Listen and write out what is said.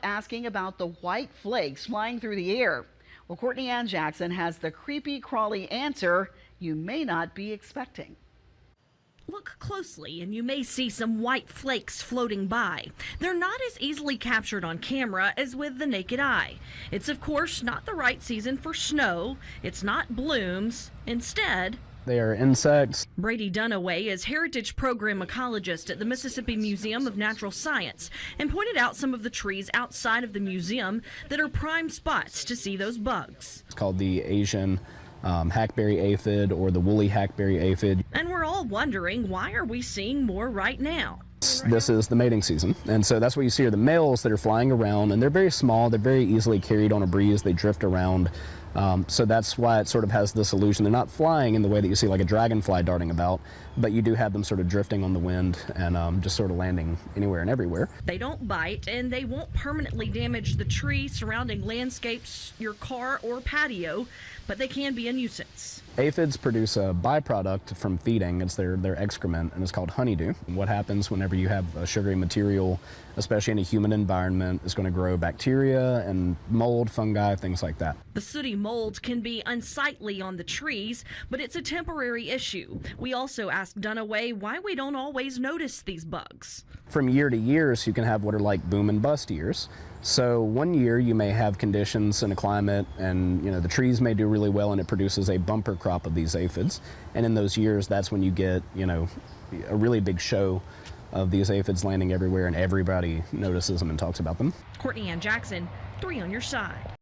Asking about the white flakes flying through the air. Well, Courtney Ann Jackson has the creepy crawly answer you may not be expecting. Look closely and you may see some white flakes floating by. They're not as easily captured on camera as with the naked eye. It's of course not the right season for snow. It's not blooms. Instead, they are insects. Brady Dunaway is Heritage Program Ecologist at the Mississippi Museum of Natural Science and pointed out some of the trees outside of the museum that are prime spots to see those bugs. It's called the Asian hackberry aphid or the woolly hackberry aphid. And we're all wondering, why are we seeing more right now? This is the mating season, and so that's what you see are the males that are flying around, and they're very small, they're very easily carried on a breeze, they drift around, so that's why it sort of has this illusion. They're not flying in the way that you see like a dragonfly darting about, but you do have them sort of drifting on the wind and just sort of landing anywhere and everywhere. They don't bite, and they won't permanently damage the tree, surrounding landscapes, your car, or patio, but they can be a nuisance. Aphids produce a byproduct from feeding. It's their excrement, and it's called honeydew. And what happens whenever you have a sugary material, especially in a humid environment, is going to grow bacteria and mold, fungi, things like that. The sooty mold can be unsightly on the trees, but it's a temporary issue. We also asked Dunaway why we don't always notice these bugs. From year to year, so you can have what are like boom and bust years. So one year you may have conditions in a climate and the trees may do really well and it produces a bumper crop of these aphids. And in those years, that's when you get, a really big show of these aphids landing everywhere and everybody notices them and talks about them. Courtney Ann Jackson, 3 on your side.